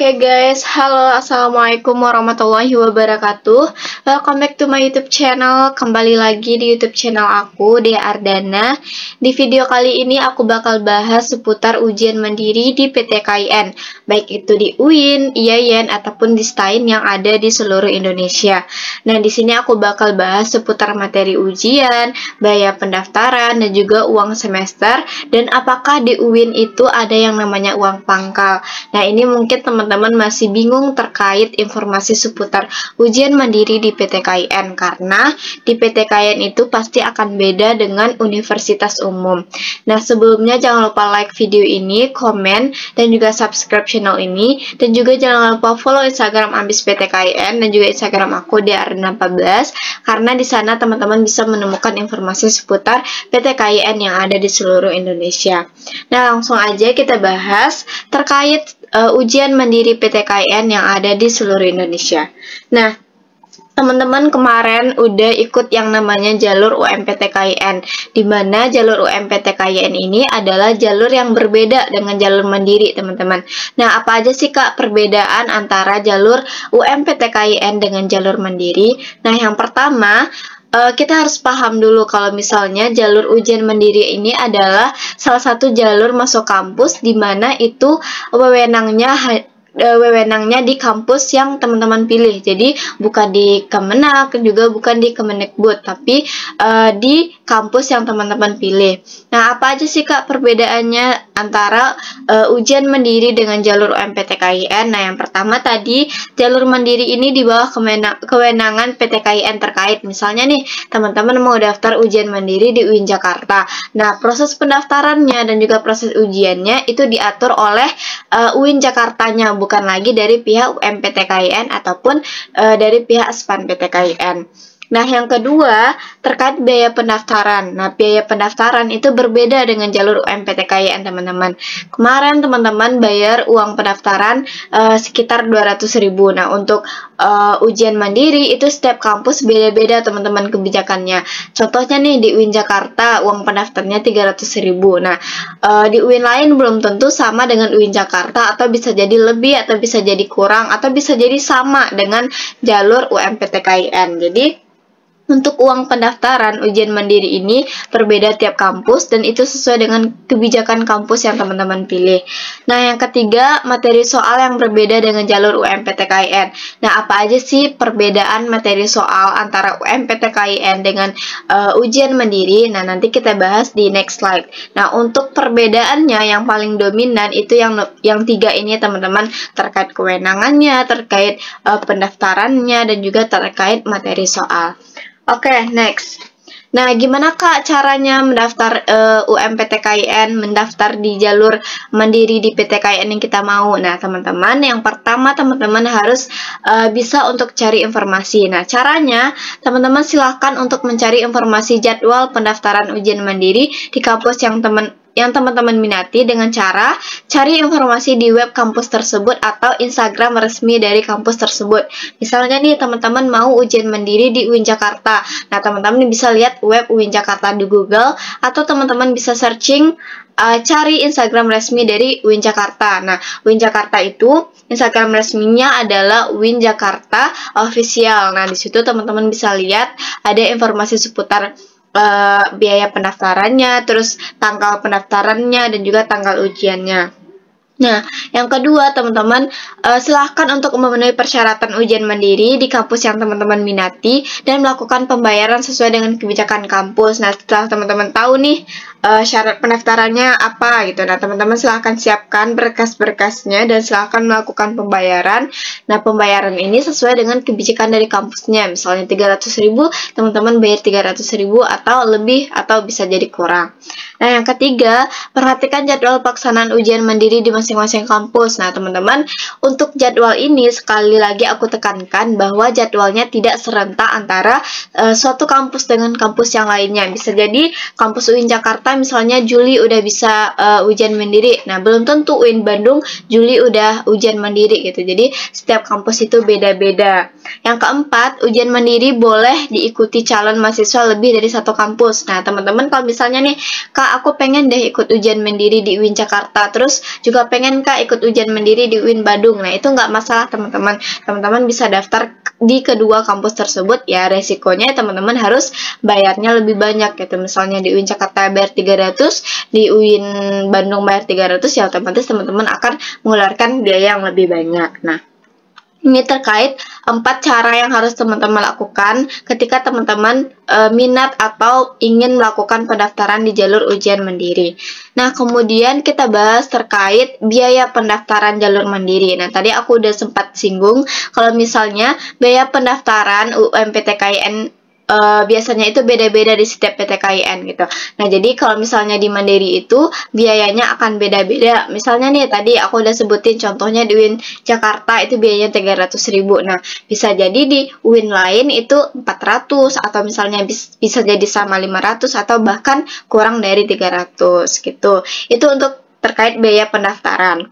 Oke guys, halo, assalamualaikum warahmatullahi wabarakatuh. Welcome back to my YouTube channel. Kembali lagi di YouTube channel aku, Dea Ardana. Di video kali ini aku bakal bahas seputar ujian mandiri di PTKIN, baik itu di UIN, IAIN ataupun di STAIN yang ada di seluruh Indonesia. Nah, di sini aku bakal bahas seputar materi ujian, biaya pendaftaran, dan juga uang semester, dan apakah di UIN itu ada yang namanya uang pangkal. Nah, ini mungkin teman-teman masih bingung terkait informasi seputar ujian mandiri di PTKIN, karena di PTKIN itu pasti akan beda dengan universitas umum. Nah, sebelumnya jangan lupa like video ini, komen, dan juga subscribe channel ini, dan juga jangan lupa follow Instagram Ambis PTKIN dan juga Instagram aku di Arna14, karena di sana teman-teman bisa menemukan informasi seputar PTKIN yang ada di seluruh Indonesia. Nah, langsung aja kita bahas terkait ujian mandiri PTKIN yang ada di seluruh Indonesia. Nah, teman-teman kemarin udah ikut yang namanya jalur UMPTKIN, di mana jalur UMPTKIN ini adalah jalur yang berbeda dengan jalur mandiri, teman-teman. Nah, apa aja sih Kak perbedaan antara jalur UMPTKIN dengan jalur mandiri? Nah, yang pertama, kita harus paham dulu kalau misalnya jalur ujian mandiri ini adalah salah satu jalur masuk kampus, di mana itu wewenangnya di kampus yang teman-teman pilih. Jadi bukan di Kemenak, juga bukan di Kemendikbud, tapi di kampus yang teman-teman pilih. Nah, apa aja sih Kak perbedaannya antara ujian mandiri dengan jalur UMPTKIN? Nah, yang pertama tadi, jalur mandiri ini di bawah kewenangan PTKIN terkait. Misalnya nih, teman-teman mau daftar ujian mandiri di UIN Jakarta. Nah, proses pendaftarannya dan juga proses ujiannya itu diatur oleh UIN Jakartanya, bukan lagi dari pihak UMPTKIN ataupun dari pihak SPAN PTKIN. Nah, yang kedua, terkait biaya pendaftaran. Nah, biaya pendaftaran itu berbeda dengan jalur UMPTKIN, teman-teman. Kemarin teman-teman bayar uang pendaftaran sekitar 200.000. Nah, untuk ujian mandiri itu setiap kampus beda-beda, teman-teman, kebijakannya. Contohnya nih, di UIN Jakarta uang pendaftarnya 300.000. Nah, di UIN lain belum tentu sama dengan UIN Jakarta, atau bisa jadi lebih, atau bisa jadi kurang, atau bisa jadi sama dengan jalur UMPTKIN. Jadi untuk uang pendaftaran ujian mandiri ini berbeda tiap kampus, dan itu sesuai dengan kebijakan kampus yang teman-teman pilih. Nah, yang ketiga, materi soal yang berbeda dengan jalur UMPTKIN. Nah, apa aja sih perbedaan materi soal antara UMPTKIN dengan ujian mandiri? Nah, nanti kita bahas di next slide. Nah, untuk perbedaannya yang paling dominan itu yang tiga ini, teman-teman, terkait kewenangannya, terkait pendaftarannya, dan juga terkait materi soal. Oke, next. Nah, gimana Kak caranya mendaftar UMPTKIN, mendaftar di jalur mandiri di PTKIN yang kita mau? Nah, teman-teman, yang pertama teman-teman harus bisa untuk cari informasi. Nah, caranya teman-teman silahkan untuk mencari informasi jadwal pendaftaran ujian mandiri di kampus yang teman-teman minati dengan cara cari informasi di web kampus tersebut atau Instagram resmi dari kampus tersebut. Misalnya nih, teman-teman mau ujian mandiri di UIN Jakarta. Nah, teman-teman bisa lihat web UIN Jakarta di Google, atau teman-teman bisa searching cari Instagram resmi dari UIN Jakarta. Nah, UIN Jakarta itu Instagram resminya adalah UIN Jakarta Official. Nah, di situ teman-teman bisa lihat ada informasi seputar biaya pendaftarannya, terus tanggal pendaftarannya, dan juga tanggal ujiannya. Nah, yang kedua, teman-teman, silahkan untuk memenuhi persyaratan ujian mandiri di kampus yang teman-teman minati dan melakukan pembayaran sesuai dengan kebijakan kampus. Nah, setelah teman-teman tahu nih syarat pendaftarannya apa gitu, nah teman-teman silahkan siapkan berkas-berkasnya dan silahkan melakukan pembayaran. Nah, pembayaran ini sesuai dengan kebijakan dari kampusnya. Misalnya 300.000, teman-teman bayar 300.000 atau lebih, atau bisa jadi kurang. Nah, yang ketiga, perhatikan jadwal pelaksanaan ujian mandiri di masing-masing kampus. Nah, teman-teman, untuk jadwal ini sekali lagi aku tekankan bahwa jadwalnya tidak serentak antara suatu kampus dengan kampus yang lainnya. Bisa jadi kampus UIN Jakarta misalnya Juli udah bisa ujian mandiri. Nah, belum tentu UIN Bandung Juli udah ujian mandiri gitu. Jadi setiap kampus itu beda-beda. Yang keempat, ujian mandiri boleh diikuti calon mahasiswa lebih dari satu kampus. Nah, teman-teman kalau misalnya nih, Kak, aku pengen deh ikut ujian mandiri di UIN Jakarta, terus juga pengen Kak ikut ujian mandiri di UIN Bandung. Nah, itu nggak masalah teman-teman. Teman-teman bisa daftar di kedua kampus tersebut, ya resikonya teman-teman harus bayarnya lebih banyak gitu. Misalnya di UIN Jakarta bayar 300, di UIN Bandung bayar 300, ya otomatis teman-teman akan mengeluarkan biaya yang lebih banyak. Nah, ini terkait 4 cara yang harus teman-teman lakukan ketika teman-teman minat atau ingin melakukan pendaftaran di jalur ujian mandiri. Nah, kemudian kita bahas terkait biaya pendaftaran jalur mandiri. Nah, tadi aku udah sempat singgung kalau misalnya biaya pendaftaran UMPTKIN biasanya itu beda-beda di setiap PTKIN gitu. Nah, jadi kalau misalnya di Mandiri itu biayanya akan beda-beda. Misalnya nih tadi aku udah sebutin contohnya di UIN Jakarta itu biayanya 300.000. Nah, bisa jadi di UIN lain itu 400 atau misalnya bisa jadi sama 500 atau bahkan kurang dari 300 gitu. Itu untuk terkait biaya pendaftaran.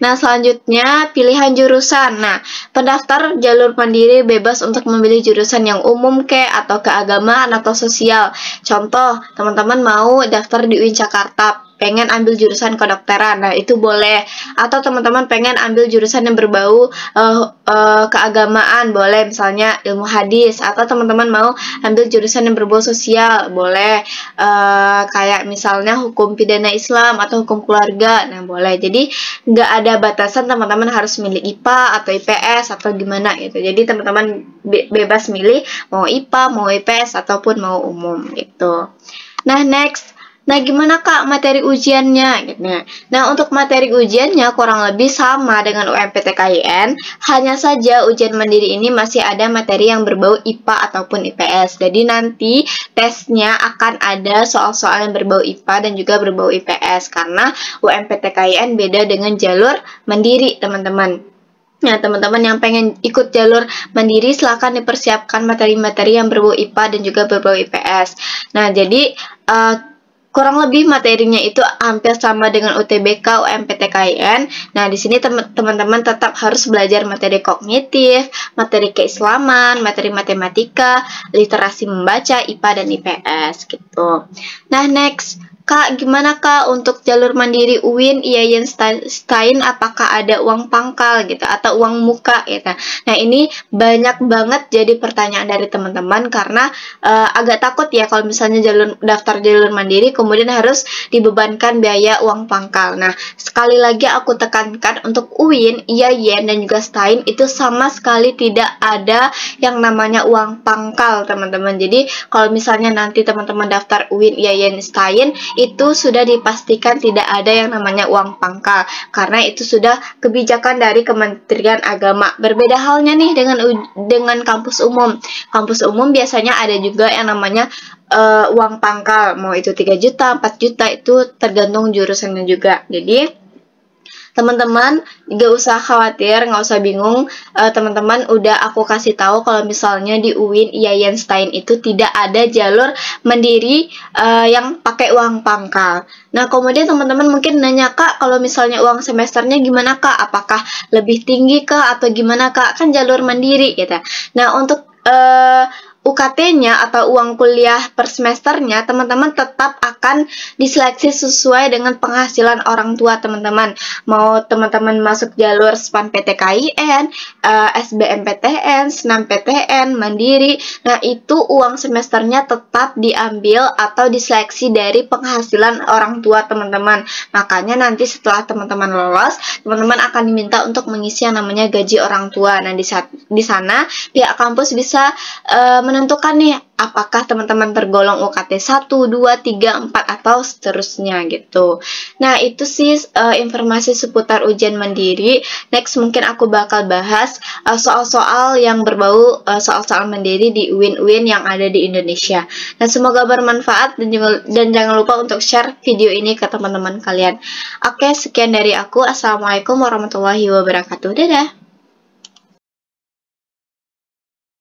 Nah, selanjutnya pilihan jurusan. Nah, pendaftar jalur mandiri bebas untuk memilih jurusan yang umum atau keagamaan atau sosial. Contoh, teman-teman mau daftar di UIN Jakarta, pengen ambil jurusan kedokteran, nah itu boleh. Atau teman-teman pengen ambil jurusan yang berbau keagamaan, boleh, misalnya ilmu hadis. Atau teman-teman mau ambil jurusan yang berbau sosial, boleh, kayak misalnya hukum pidana Islam atau hukum keluarga, nah boleh. Jadi nggak ada batasan teman-teman harus milih IPA atau IPS atau gimana gitu. Jadi teman-teman bebas milih mau IPA, mau IPS ataupun mau umum gitu. Nah, next. Nah, gimana Kak materi ujiannya gitu. Nah, untuk materi ujiannya kurang lebih sama dengan UMPTKIN, hanya saja ujian mandiri ini masih ada materi yang berbau IPA ataupun IPS. Jadi nanti tesnya akan ada soal-soal yang berbau IPA dan juga berbau IPS karena UMPTKIN beda dengan jalur mandiri, teman-teman. Nah, teman-teman yang pengen ikut jalur mandiri silahkan dipersiapkan materi-materi yang berbau IPA dan juga berbau IPS. Nah, jadi kurang lebih materinya itu hampir sama dengan UTBK, UMPTKIN. Nah, di sini teman-teman tetap harus belajar materi kognitif, materi keislaman, materi matematika, literasi membaca, IPA dan IPS gitu. Nah, next. Kak, gimana Kak untuk jalur mandiri UIN IAIN STAIN, apakah ada uang pangkal gitu atau uang muka gitu. Nah, ini banyak banget jadi pertanyaan dari teman-teman karena agak takut ya kalau misalnya daftar jalur mandiri kemudian harus dibebankan biaya uang pangkal. Nah, sekali lagi aku tekankan untuk UIN, IAIN dan juga STAIN itu sama sekali tidak ada yang namanya uang pangkal, teman-teman. Jadi, kalau misalnya nanti teman-teman daftar UIN, IAIN, STAIN itu sudah dipastikan tidak ada yang namanya uang pangkal karena itu sudah kebijakan dari Kementerian Agama. Berbeda halnya nih dengan kampus umum. Kampus umum biasanya ada juga yang namanya uang pangkal, mau itu 3 juta, 4 juta, itu tergantung jurusannya juga. Jadi teman-teman gak usah khawatir, gak usah bingung. Teman-teman udah aku kasih tahu kalau misalnya di UIN, IAIN, STAIN itu tidak ada jalur mandiri yang pakai uang pangkal. Nah, kemudian teman-teman mungkin nanya, Kak, kalau misalnya uang semesternya gimana Kak? Apakah lebih tinggi Kak atau gimana Kak? Kan jalur mandiri gitu. Nah, untuk UKT-nya atau uang kuliah per semesternya, teman-teman tetap akan diseleksi sesuai dengan penghasilan orang tua teman-teman. Mau teman-teman masuk jalur SPAN PTKIN, SBMPTN, SNMPTN, Mandiri, nah itu uang semesternya tetap diambil atau diseleksi dari penghasilan orang tua teman-teman. Makanya nanti setelah teman-teman lolos, teman-teman akan diminta untuk mengisi yang namanya gaji orang tua. Nah, di sana pihak kampus bisa menentukan nih apakah teman-teman tergolong UKT 1, 2, 3, 4 atau seterusnya gitu. Nah, itu sih informasi seputar ujian mandiri. Next mungkin aku bakal bahas soal-soal yang berbau soal-soal mandiri di UIN-UIN yang ada di Indonesia. Dan semoga bermanfaat dan jangan lupa untuk share video ini ke teman-teman kalian. Oke, sekian dari aku. Assalamualaikum warahmatullahi wabarakatuh. Dadah.